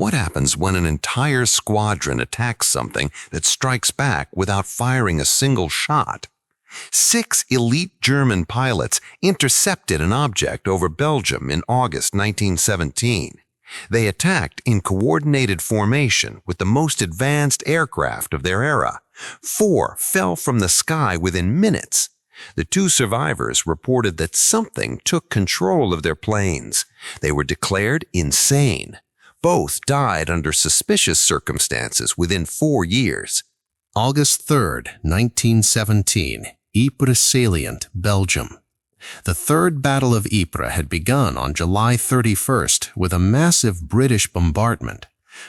What happens when an entire squadron attacks something that strikes back without firing a single shot? 6 elite German pilots intercepted an object over Belgium in August 1917. They attacked in coordinated formation with the most advanced aircraft of their era. 4 fell from the sky within minutes. The 2 survivors reported that something took control of their planes. They were declared insane. Both died under suspicious circumstances within 4 years. August 3, 1917, Ypres salient, Belgium. The Third Battle of Ypres had begun on July 31st with a massive British bombardment.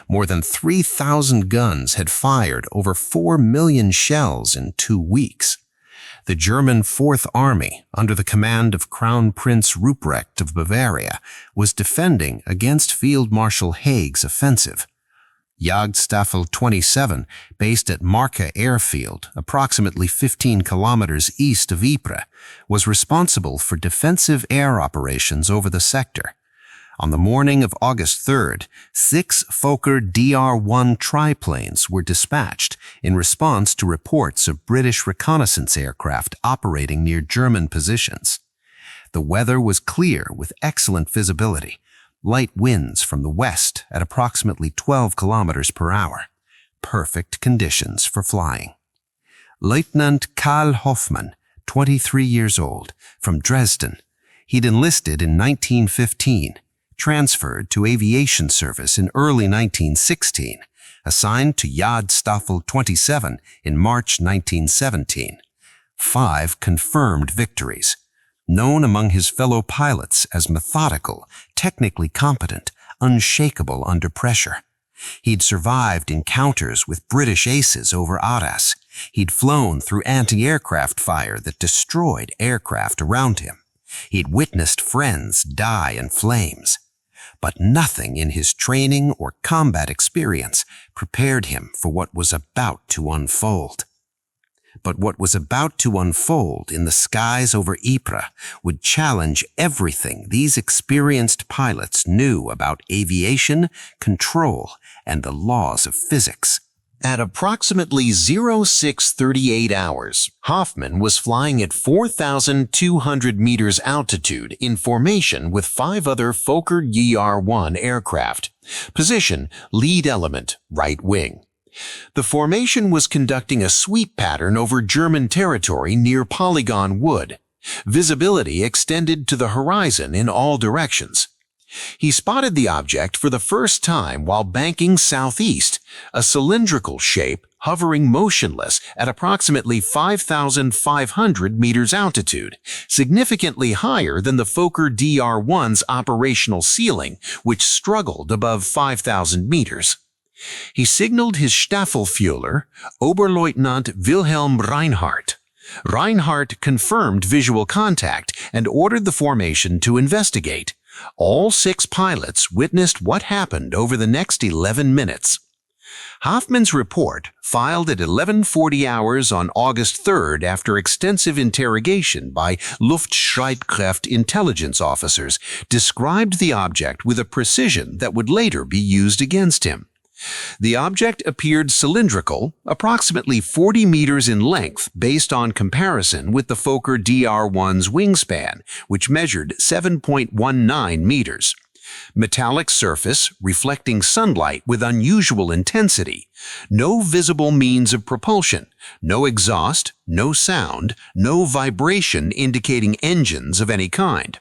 More than 3,000 guns had fired over 4 million shells in 2 weeks. The German Fourth Army, under the command of Crown Prince Ruprecht of Bavaria, was defending against Field Marshal Haig's offensive. Jagdstaffel 27, based at Marca Airfield, approximately 15 kilometers east of Ypres, was responsible for defensive air operations over the sector. On the morning of August 3rd, 6 Fokker DR-1 triplanes were dispatched in response to reports of British reconnaissance aircraft operating near German positions. The weather was clear with excellent visibility, light winds from the west at approximately 12 kilometers per hour. Perfect conditions for flying. Lieutenant Karl Hoffmann, 23 years old, from Dresden. He'd enlisted in 1915. Transferred to aviation service in early 1916, assigned to Jagdstaffel 27 in March 1917. 5 confirmed victories. Known among his fellow pilots as methodical, technically competent, unshakable under pressure. He'd survived encounters with British aces over Arras. He'd flown through anti-aircraft fire that destroyed aircraft around him. He'd witnessed friends die in flames. But nothing in his training or combat experience prepared him for what was about to unfold. But what was about to unfold in the skies over Ypres would challenge everything these experienced pilots knew about aviation, control, and the laws of physics. At approximately 0638 hours, Hoffmann was flying at 4,200 meters altitude in formation with 5 other Fokker DR-1 aircraft. Position, lead element, right wing. The formation was conducting a sweep pattern over German territory near Polygon Wood. Visibility extended to the horizon in all directions. He spotted the object for the first time while banking southeast, a cylindrical shape hovering motionless at approximately 5,500 meters altitude, significantly higher than the Fokker DR-1's operational ceiling, which struggled above 5,000 meters. He signaled his Staffelführer, Oberleutnant Wilhelm Reinhardt. Reinhardt confirmed visual contact and ordered the formation to investigate. All 6 pilots witnessed what happened over the next 11 minutes. Hoffmann's report, filed at 11:40 hours on August 3rd after extensive interrogation by Luftstreitkräfte intelligence officers, described the object with a precision that would later be used against him. The object appeared cylindrical, approximately 40 meters in length based on comparison with the Fokker DR-1's wingspan, which measured 7.19 meters. Metallic surface reflecting sunlight with unusual intensity. No visible means of propulsion. No exhaust, no sound, no vibration indicating engines of any kind.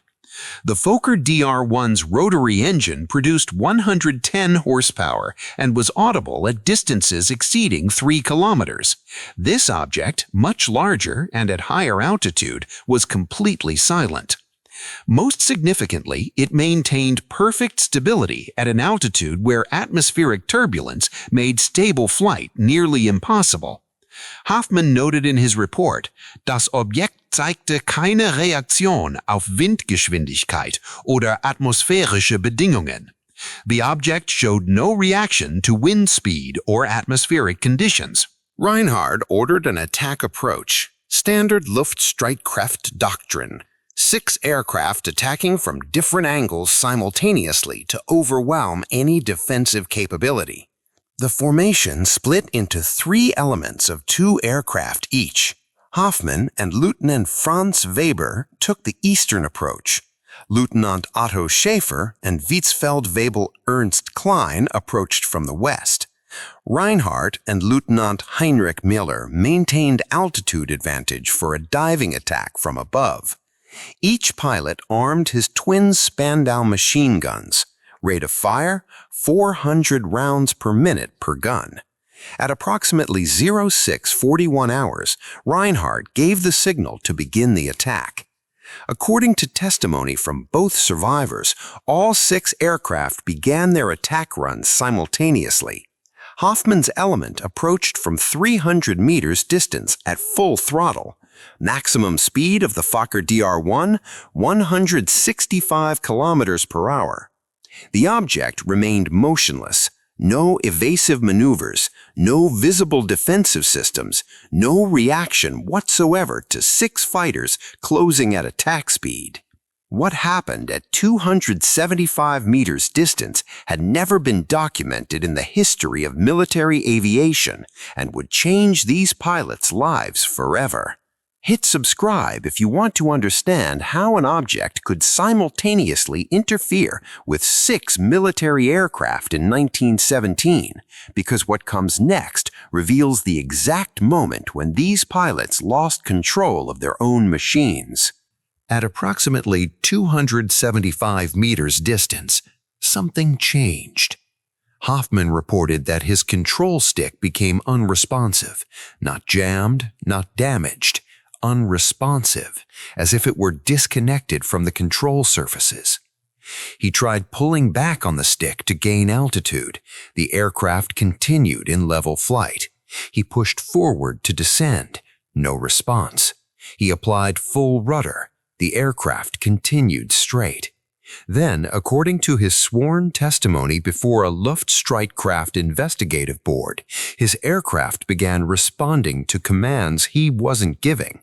The Fokker DR-1's rotary engine produced 110 horsepower and was audible at distances exceeding 3 kilometers. This object, much larger and at higher altitude, was completely silent. Most significantly, it maintained perfect stability at an altitude where atmospheric turbulence made stable flight nearly impossible. Hoffmann noted in his report, das Objekt zeigte keine Reaktion auf Windgeschwindigkeit oder atmosphärische Bedingungen. The object showed no reaction to wind speed or atmospheric conditions. Reinhardt ordered an attack approach, standard Luftstreitkräfte doctrine. 6 aircraft attacking from different angles simultaneously to overwhelm any defensive capability. The formation split into 3 elements of 2 aircraft each. Hoffmann and Lieutenant Franz Weber took the eastern approach. Lieutenant Otto Schäfer and Witzfeld-Webel Ernst Klein approached from the west. Reinhardt and Lieutenant Heinrich Miller maintained altitude advantage for a diving attack from above. Each pilot armed his twin Spandau machine guns. Rate of fire, 400 rounds per minute per gun. At approximately 0641 hours, Reinhardt gave the signal to begin the attack. According to testimony from both survivors, all 6 aircraft began their attack runs simultaneously. Hoffmann's element approached from 300 meters distance at full throttle. Maximum speed of the Fokker DR-1, 165 kilometers per hour. The object remained motionless. No evasive maneuvers, no visible defensive systems, no reaction whatsoever to 6 fighters closing at attack speed. What happened at 275 meters distance had never been documented in the history of military aviation and would change these pilots' lives forever. Hit subscribe if you want to understand how an object could simultaneously interfere with 6 military aircraft in 1917, because what comes next reveals the exact moment when these pilots lost control of their own machines. At approximately 275 meters distance, something changed. Hoffmann reported that his control stick became unresponsive, not jammed, not damaged, unresponsive, as if it were disconnected from the control surfaces. He tried pulling back on the stick to gain altitude. The aircraft continued in level flight. He pushed forward to descend. No response. He applied full rudder. The aircraft continued straight. Then, according to his sworn testimony before a Luftstreitkraft investigative board, his aircraft began responding to commands he wasn't giving.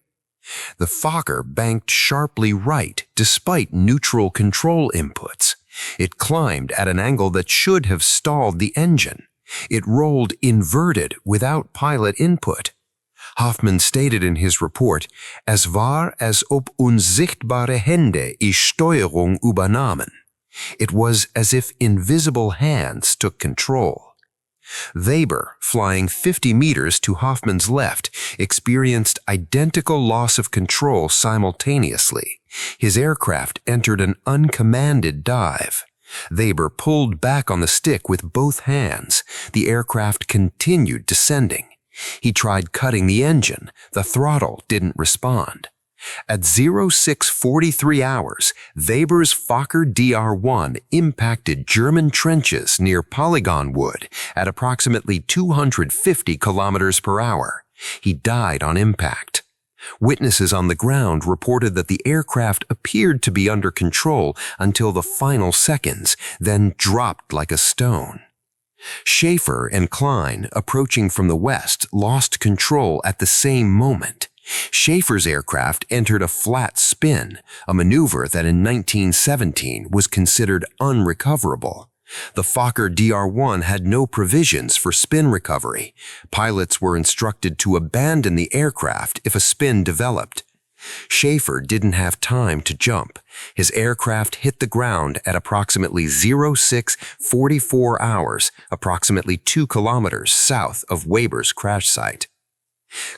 The Fokker banked sharply right despite neutral control inputs. It climbed at an angle that should have stalled the engine. It rolled inverted without pilot input. Hoffmann stated in his report, "Es war, als ob unsichtbare Hände die Steuerung übernahmen." It was as if invisible hands took control. Weber, flying 50 meters to Hoffmann's left, experienced identical loss of control simultaneously. His aircraft entered an uncommanded dive. Weber pulled back on the stick with both hands. The aircraft continued descending. He tried cutting the engine. The throttle didn't respond. At 0643 hours, Weber's Fokker DR-1 impacted German trenches near Polygon Wood at approximately 250 kilometers per hour. He died on impact. Witnesses on the ground reported that the aircraft appeared to be under control until the final seconds, then dropped like a stone. Schäfer and Klein, approaching from the west, lost control at the same moment. Schäfer's aircraft entered a flat spin, a maneuver that in 1917 was considered unrecoverable. The Fokker DR-1 had no provisions for spin recovery. Pilots were instructed to abandon the aircraft if a spin developed. Schäfer didn't have time to jump. His aircraft hit the ground at approximately 0644 hours, approximately 2 kilometers south of Weber's crash site.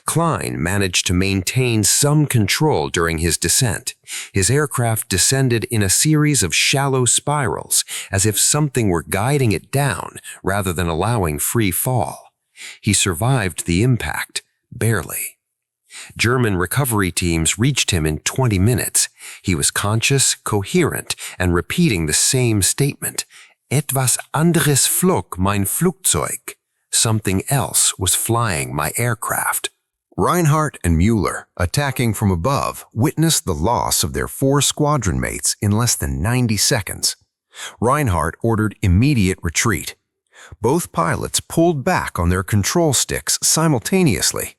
Klein managed to maintain some control during his descent. His aircraft descended in a series of shallow spirals, as if something were guiding it down rather than allowing free fall. He survived the impact, barely. German recovery teams reached him in 20 minutes. He was conscious, coherent, and repeating the same statement. Etwas anderes flog mein Flugzeug. Something else was flying my aircraft. Reinhardt and Mueller, attacking from above, witnessed the loss of their 4 squadron mates in less than 90 seconds. Reinhardt ordered immediate retreat. Both pilots pulled back on their control sticks simultaneously.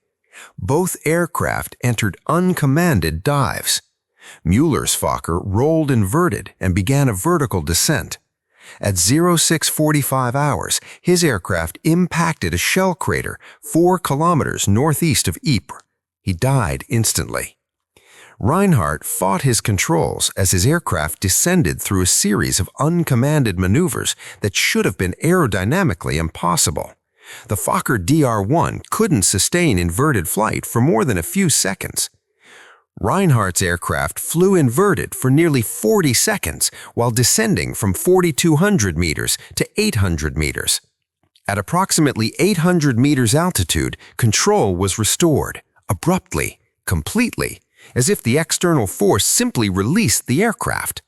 Both aircraft entered uncommanded dives. Mueller's Fokker rolled inverted and began a vertical descent. At 0645 hours, his aircraft impacted a shell crater 4 kilometers northeast of Ypres. He died instantly. Reinhardt fought his controls as his aircraft descended through a series of uncommanded maneuvers that should have been aerodynamically impossible. The Fokker DR-1 couldn't sustain inverted flight for more than a few seconds. Reinhardt's aircraft flew inverted for nearly 40 seconds while descending from 4,200 meters to 800 meters. At approximately 800 meters altitude, control was restored, abruptly, completely, as if the external force simply released the aircraft.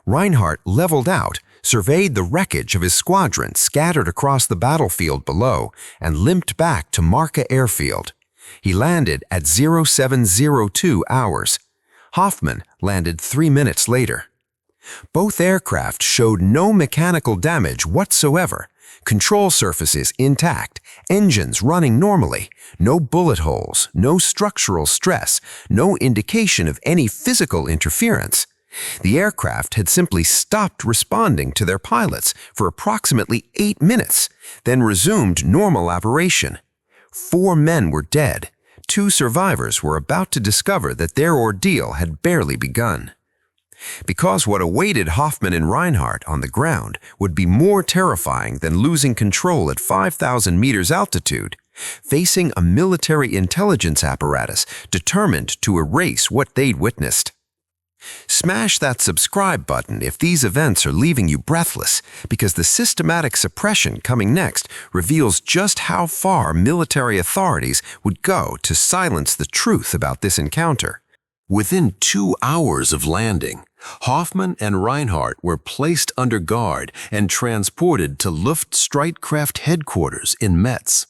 Reinhardt leveled out, surveyed the wreckage of his squadron scattered across the battlefield below, and limped back to Marca Airfield. He landed at 0702 hours. Hoffmann landed 3 minutes later. Both aircraft showed no mechanical damage whatsoever, control surfaces intact, engines running normally, no bullet holes, no structural stress, no indication of any physical interference. The aircraft had simply stopped responding to their pilots for approximately 8 minutes, then resumed normal operation. 4 men were dead. 2 survivors were about to discover that their ordeal had barely begun. Because what awaited Hoffmann and Reinhardt on the ground would be more terrifying than losing control at 5,000 meters altitude, facing a military intelligence apparatus determined to erase what they'd witnessed. Smash that subscribe button if these events are leaving you breathless, because the systematic suppression coming next reveals just how far military authorities would go to silence the truth about this encounter. Within 2 hours of landing, Hoffmann and Reinhardt were placed under guard and transported to Luftstreitkräfte headquarters in Metz.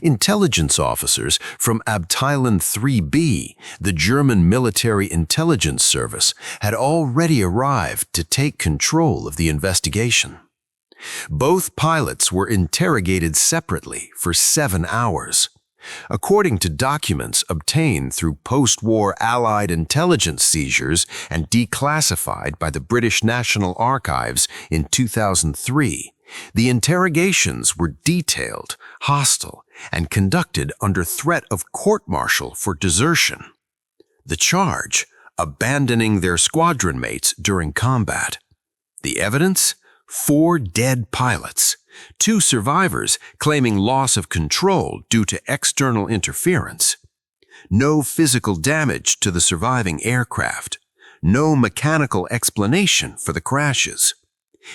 Intelligence officers from Abteilung 3B, the German military intelligence service, had already arrived to take control of the investigation. Both pilots were interrogated separately for 7 hours. According to documents obtained through post-war Allied intelligence seizures and declassified by the British National Archives in 2003, the interrogations were detailed, hostile, and conducted under threat of court-martial for desertion. The charge: abandoning their squadron mates during combat. The evidence: 4 dead pilots, 2 survivors claiming loss of control due to external interference. No physical damage to the surviving aircraft. No mechanical explanation for the crashes.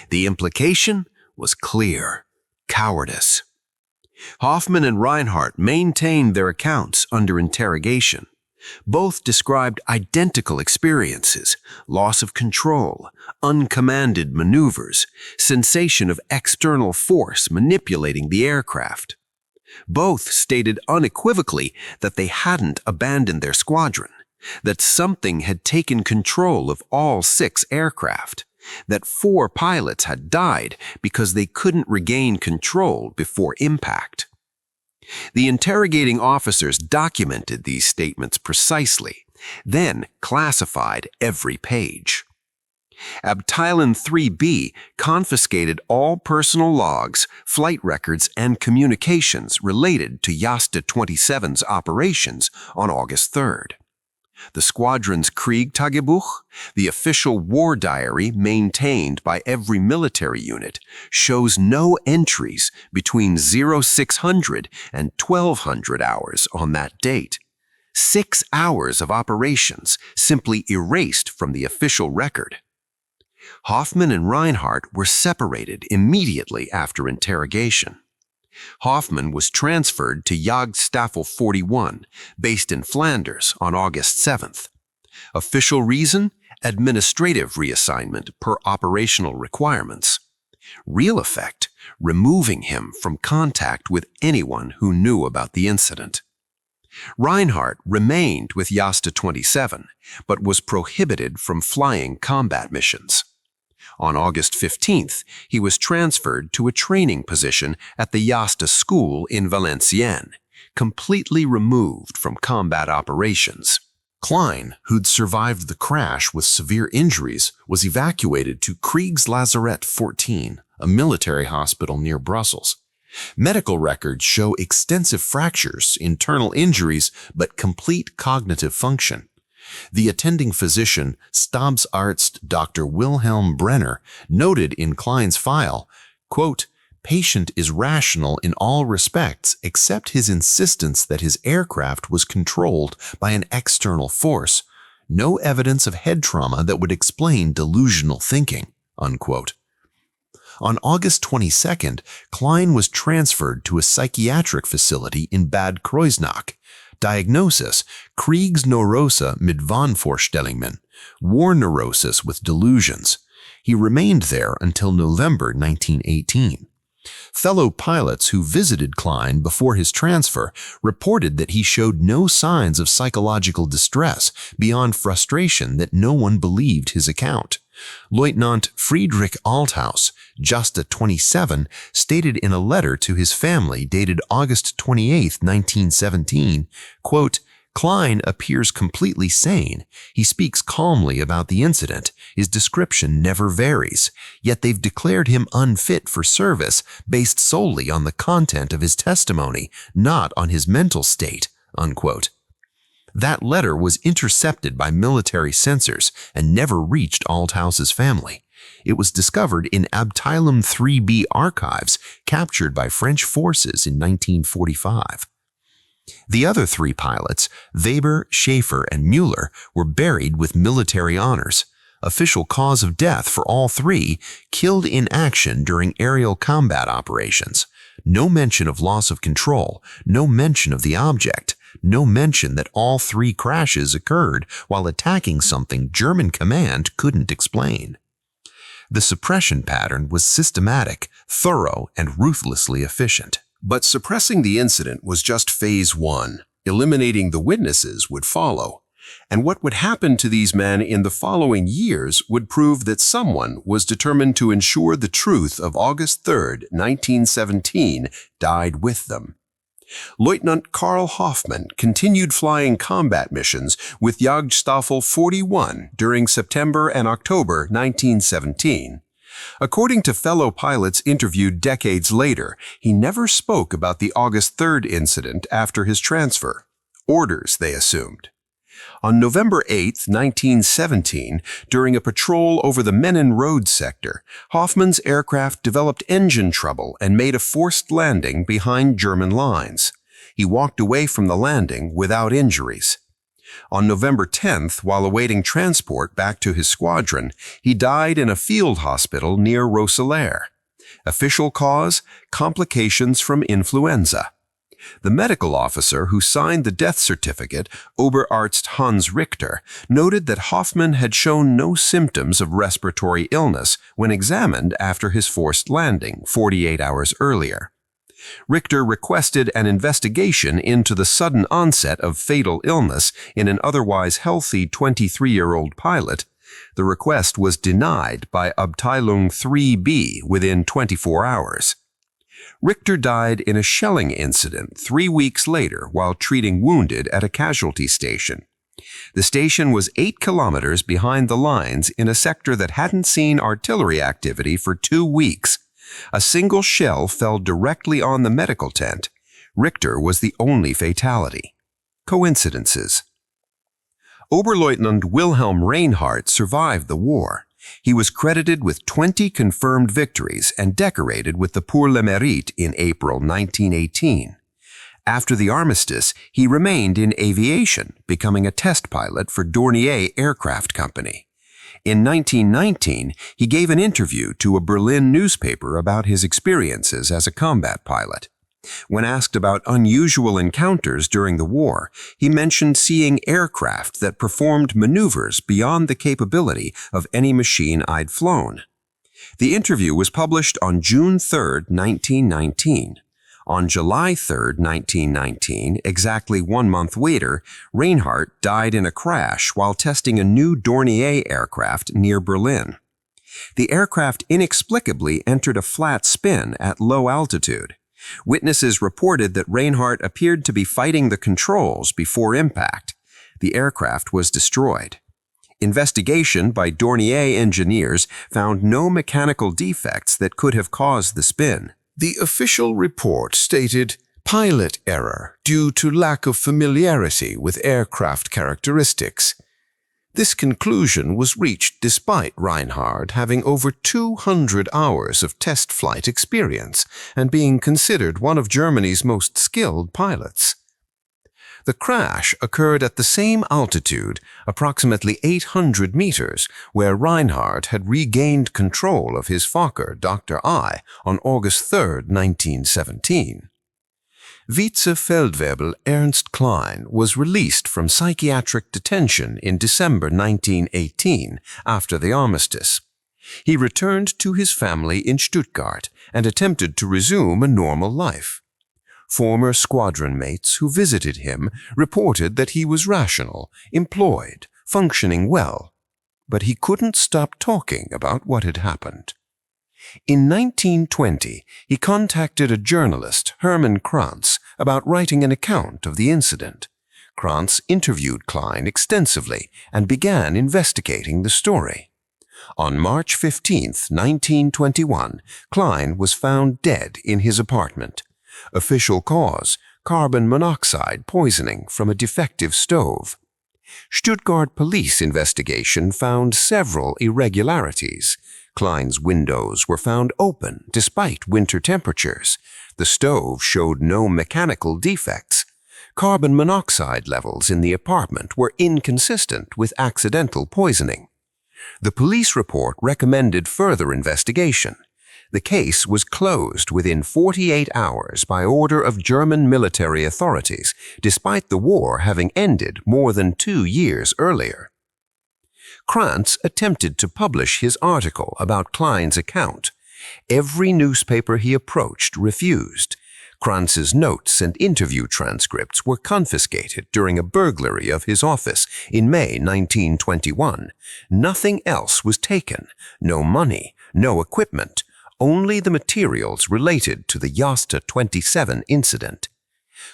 The implication was clear: cowardice. Hoffmann and Reinhardt maintained their accounts under interrogation. Both described identical experiences: loss of control, uncommanded maneuvers, sensation of external force manipulating the aircraft. Both stated unequivocally that they hadn't abandoned their squadron, that something had taken control of all 6 aircraft, that 4 pilots had died because they couldn't regain control before impact. The interrogating officers documented these statements precisely, then classified every page. Abteilung 3B confiscated all personal logs, flight records, and communications related to Jasta 27's operations on August 3rd. The squadron's Kriegtagebuch, the official war diary maintained by every military unit, shows no entries between 0600 and 1200 hours on that date. 6 hours of operations simply erased from the official record. Hoffmann and Reinhardt were separated immediately after interrogation. Hoffmann was transferred to Jagdstaffel 41, based in Flanders, on August 7th. Official reason: administrative reassignment per operational requirements. Real effect: removing him from contact with anyone who knew about the incident. Reinhardt remained with Jasta 27, but was prohibited from flying combat missions. On August 15th, he was transferred to a training position at the Jasta School in Valenciennes, completely removed from combat operations. Klein, who'd survived the crash with severe injuries, was evacuated to Kriegslazaret 14, a military hospital near Brussels. Medical records show extensive fractures, internal injuries, but complete cognitive function. The attending physician, Stabsarzt Dr. Wilhelm Brenner, noted in Klein's file, quote, "Patient is rational in all respects except his insistence that his aircraft was controlled by an external force. No evidence of head trauma that would explain delusional thinking," unquote. On August 22nd, Klein was transferred to a psychiatric facility in Bad Kreuznach. Diagnosis: Kriegsneurose mit Wahnvorstellungen, war neurosis with delusions. He remained there until November 1918. Fellow pilots who visited Klein before his transfer reported that he showed no signs of psychological distress beyond frustration that no one believed his account. Lieutenant Friedrich Althaus, just at 27, stated in a letter to his family dated August 28, 1917, quote, "Klein appears completely sane. He speaks calmly about the incident. His description never varies. Yet they've declared him unfit for service based solely on the content of his testimony, not on his mental state," unquote. That letter was intercepted by military censors and never reached Althaus's family. It was discovered in Abteilung 3B archives captured by French forces in 1945. The other three pilots, Weber, Schaefer, and Mueller, were buried with military honors. Official cause of death for all three: killed in action during aerial combat operations. No mention of loss of control, no mention of the object, no mention that all three crashes occurred while attacking something German command couldn't explain. The suppression pattern was systematic, thorough, and ruthlessly efficient. But suppressing the incident was just phase one. Eliminating the witnesses would follow. And what would happen to these men in the following years would prove that someone was determined to ensure the truth of August 3, 1917, died with them. Lieutenant Karl Hoffmann continued flying combat missions with Jagdstaffel 41 during September and October 1917. According to fellow pilots interviewed decades later, he never spoke about the August 3rd incident after his transfer. Orders, they assumed. On November 8, 1917, during a patrol over the Menin Road sector, Hoffmann's aircraft developed engine trouble and made a forced landing behind German lines. He walked away from the landing without injuries. On November 10th, while awaiting transport back to his squadron, he died in a field hospital near Roeselare. Official cause: complications from influenza. The medical officer who signed the death certificate, Oberarzt Hans Richter, noted that Hoffmann had shown no symptoms of respiratory illness when examined after his forced landing 48 hours earlier. Richter requested an investigation into the sudden onset of fatal illness in an otherwise healthy 23-year-old pilot. The request was denied by Abteilung 3B within 24 hours. Richter died in a shelling incident 3 weeks later while treating wounded at a casualty station. The station was 8 kilometers behind the lines in a sector that hadn't seen artillery activity for 2 weeks. A single shell fell directly on the medical tent. Richter was the only fatality. Coincidences. Oberleutnant Wilhelm Reinhardt survived the war. He was credited with 20 confirmed victories and decorated with the Pour le Mérite in April 1918. After the armistice, he remained in aviation, becoming a test pilot for Dornier Aircraft Company. In 1919, he gave an interview to a Berlin newspaper about his experiences as a combat pilot. When asked about unusual encounters during the war, he mentioned seeing aircraft that performed maneuvers beyond the capability of any machine I'd flown. The interview was published on June 3, 1919. On July 3, 1919, exactly 1 month later, Reinhardt died in a crash while testing a new Dornier aircraft near Berlin. The aircraft inexplicably entered a flat spin at low altitude. Witnesses reported that Reinhardt appeared to be fighting the controls before impact. the aircraft was destroyed. Investigation by Dornier engineers found no mechanical defects that could have caused the spin. The official report stated pilot error due to lack of familiarity with aircraft characteristics. This conclusion was reached despite Reinhard having over 200 hours of test flight experience and being considered one of Germany's most skilled pilots. The crash occurred at the same altitude, approximately 800 meters, where Reinhard had regained control of his Fokker Dr. I on August 3, 1917. Vize-Feldwebel Ernst Klein was released from psychiatric detention in December 1918 after the armistice. He returned to his family in Stuttgart and attempted to resume a normal life. Former squadron mates who visited him reported that he was rational, employed, functioning well, but he couldn't stop talking about what had happened. In 1920, he contacted a journalist, Hermann Kranz, about writing an account of the incident. Kranz interviewed Klein extensively and began investigating the story. On March 15, 1921, Klein was found dead in his apartment. Official cause: carbon monoxide poisoning from a defective stove. Stuttgart police investigation found several irregularities. Klein's windows were found open despite winter temperatures. The stove showed no mechanical defects. Carbon monoxide levels in the apartment were inconsistent with accidental poisoning. The police report recommended further investigation. The case was closed within 48 hours by order of German military authorities, despite the war having ended more than 2 years earlier. Kranz attempted to publish his article about Klein's account. Every newspaper he approached refused. Kranz's notes and interview transcripts were confiscated during a burglary of his office in May 1921. Nothing else was taken: no money, no equipment, only the materials related to the Jasta 27 incident.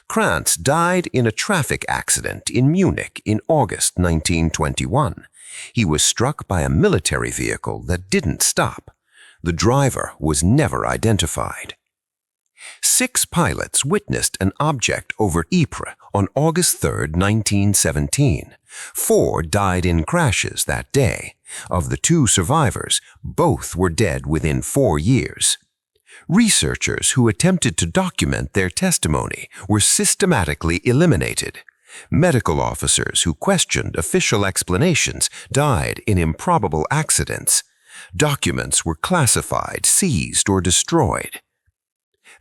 Kranz died in a traffic accident in Munich in August 1921. He was struck by a military vehicle that didn't stop. The driver was never identified. 6 pilots witnessed an object over Ypres on August 3, 1917. 4 died in crashes that day. Of the 2 survivors, both were dead within 4 years. Researchers who attempted to document their testimony were systematically eliminated. Medical officers who questioned official explanations died in improbable accidents. Documents were classified, seized, or destroyed.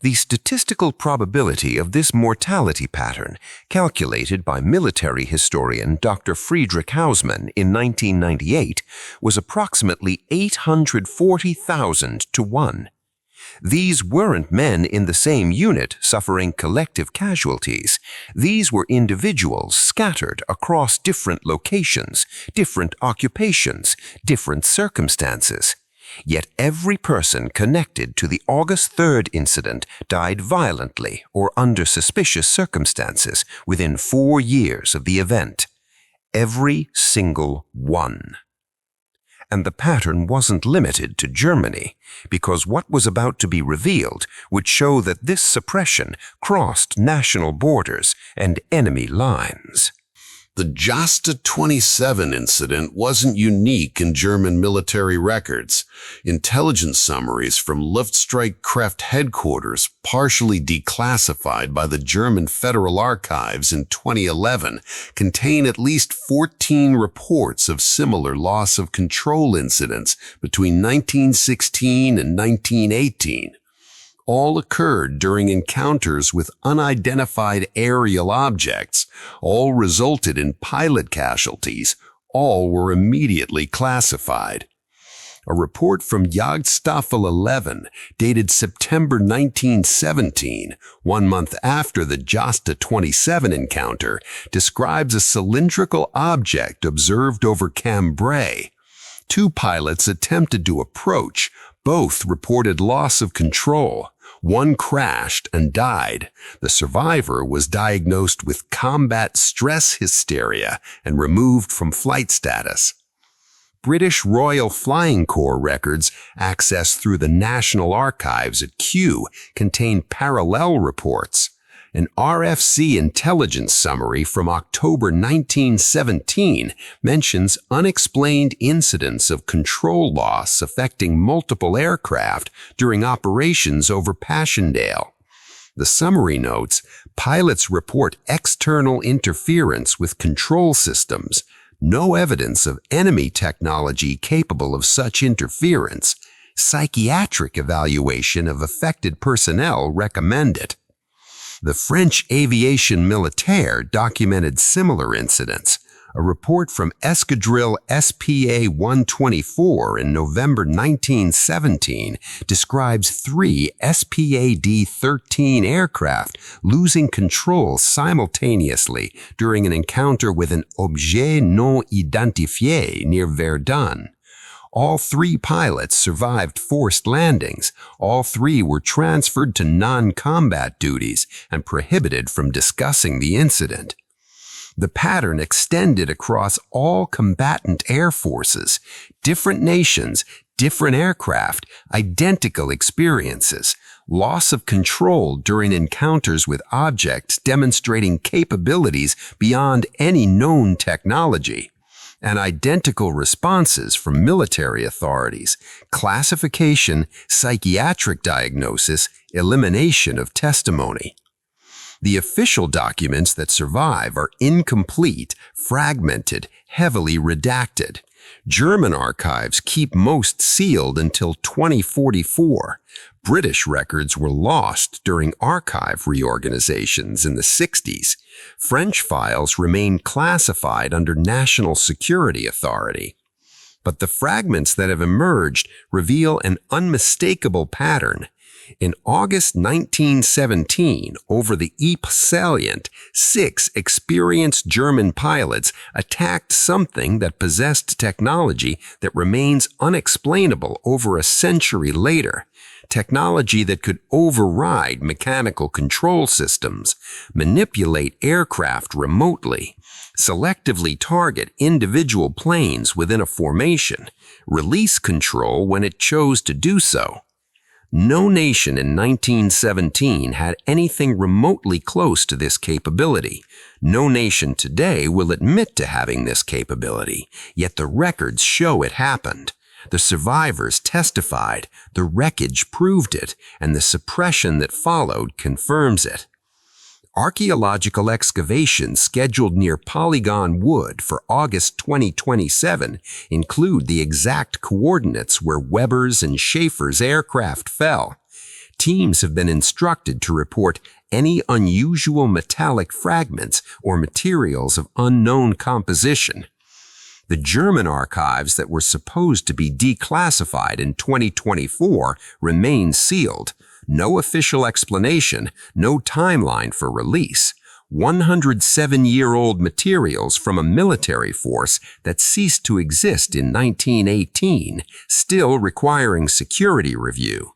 The statistical probability of this mortality pattern, calculated by military historian Dr. Friedrich Hausmann in 1998, was approximately 840,000 to 1. These weren't men in the same unit suffering collective casualties. These were individuals scattered across different locations, different occupations, different circumstances. Yet every person connected to the August 3rd incident died violently or under suspicious circumstances within 4 years of the event. Every single one. And the pattern wasn't limited to Germany, because what was about to be revealed would show that this suppression crossed national borders and enemy lines. The Jasta 27 incident wasn't unique in German military records. Intelligence summaries from Luftstreitkräfte headquarters, partially declassified by the German Federal Archives in 2011, contain at least 14 reports of similar loss of control incidents between 1916 and 1918. All occurred during encounters with unidentified aerial objects. All resulted in pilot casualties. All were immediately classified. A report from Jagdstaffel 11, dated September 1917, 1 month after the Jasta 27 encounter, describes a cylindrical object observed over Cambrai. 2 pilots attempted to approach. Both reported loss of control. One crashed and died. The survivor was diagnosed with combat stress hysteria and removed from flight status. British Royal Flying Corps records accessed through the National Archives at Kew contain parallel reports. An RFC intelligence summary from October 1917 mentions unexplained incidents of control loss affecting multiple aircraft during operations over Passchendaele. The summary notes, pilots report external interference with control systems, no evidence of enemy technology capable of such interference. Psychiatric evaluation of affected personnel recommended. The French Aviation Militaire documented similar incidents. A report from Escadrille SPA-124 in November 1917 describes 3 SPA-D-13 aircraft losing control simultaneously during an encounter with an objet non identifié near Verdun. All 3 pilots survived forced landings. All 3 were transferred to non-combat duties and prohibited from discussing the incident. The pattern extended across all combatant air forces, different nations, different aircraft, identical experiences, loss of control during encounters with objects demonstrating capabilities beyond any known technology, and identical responses from military authorities, classification, psychiatric diagnosis, elimination of testimony. The official documents that survive are incomplete, fragmented, heavily redacted. German archives keep most sealed until 2044. British records were lost during archive reorganizations in the 60s. French files remain classified under National Security Authority. But the fragments that have emerged reveal an unmistakable pattern. In August 1917, over the Ypres salient, 6 experienced German pilots attacked something that possessed technology that remains unexplainable over a century later. Technology that could override mechanical control systems, manipulate aircraft remotely, selectively target individual planes within a formation, release control when it chose to do so. No nation in 1917 had anything remotely close to this capability. No nation today will admit to having this capability, yet the records show it happened. The survivors testified, the wreckage proved it, and the suppression that followed confirms it. Archaeological excavations scheduled near Polygon Wood for August 2027 include the exact coordinates where Weber's and Schaefer's aircraft fell. Teams have been instructed to report any unusual metallic fragments or materials of unknown composition. The German archives that were supposed to be declassified in 2024 remain sealed. No official explanation, no timeline for release. 107-year-old materials from a military force that ceased to exist in 1918, still requiring security review.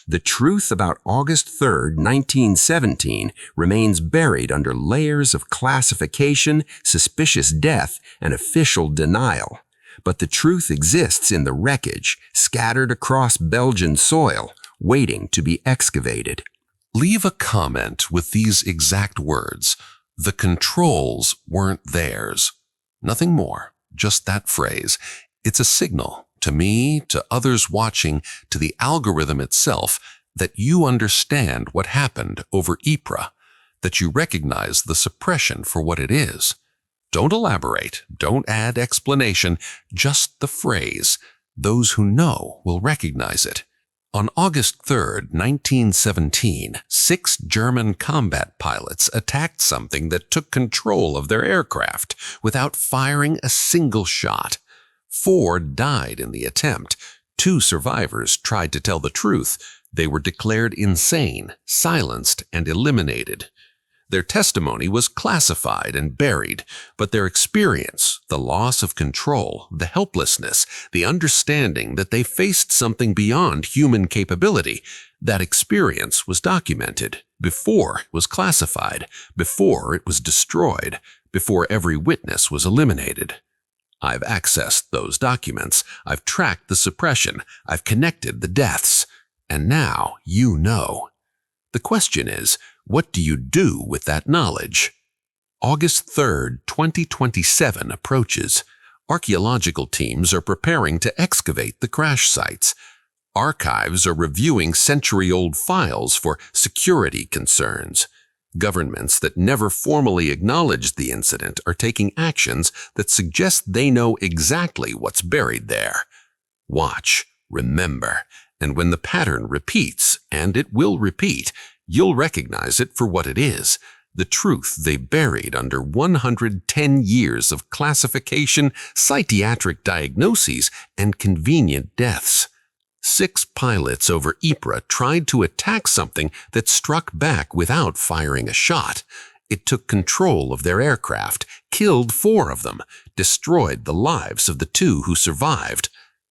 The truth about August 3, 1917 remains buried under layers of classification, suspicious death, and official denial. But the truth exists in the wreckage, scattered across Belgian soil, waiting to be excavated. Leave a comment with these exact words. The controls weren't theirs. Nothing more, just that phrase. It's a signal to me, to others watching, to the algorithm itself, that you understand what happened over Ypres, that you recognize the suppression for what it is. Don't elaborate, don't add explanation, just the phrase. Those who know will recognize it. On August 3, 1917, 6 German combat pilots attacked something that took control of their aircraft without firing a single shot. 4 died in the attempt. 2 survivors tried to tell the truth. They were declared insane, silenced, and eliminated. Their testimony was classified and buried, but their experience, the loss of control, the helplessness, the understanding that they faced something beyond human capability, that experience was documented before it was classified, before it was destroyed, before every witness was eliminated. I've accessed those documents, I've tracked the suppression, I've connected the deaths, and now you know. The question is, what do you do with that knowledge? August 3rd, 2027 approaches. Archaeological teams are preparing to excavate the crash sites. Archives are reviewing century-old files for security concerns. Governments that never formally acknowledged the incident are taking actions that suggest they know exactly what's buried there. Watch, remember, and when the pattern repeats, and it will repeat, you'll recognize it for what it is, the truth they buried under 110 years of classification, psychiatric diagnoses, and convenient deaths. 6 pilots over Ypres tried to attack something that struck back without firing a shot. It took control of their aircraft, killed 4 of them, destroyed the lives of the 2 who survived.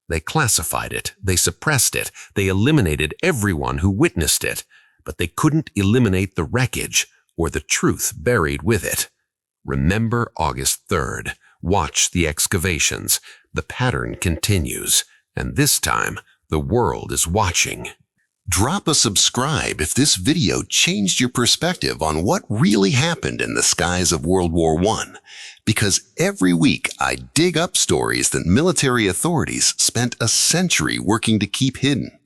They classified it, they suppressed it, they eliminated everyone who witnessed it, but they couldn't eliminate the wreckage or the truth buried with it. Remember August 3rd. Watch the excavations. The pattern continues, and this time, the world is watching. Drop a subscribe if this video changed your perspective on what really happened in the skies of World War I, because every week I dig up stories that military authorities spent a century working to keep hidden.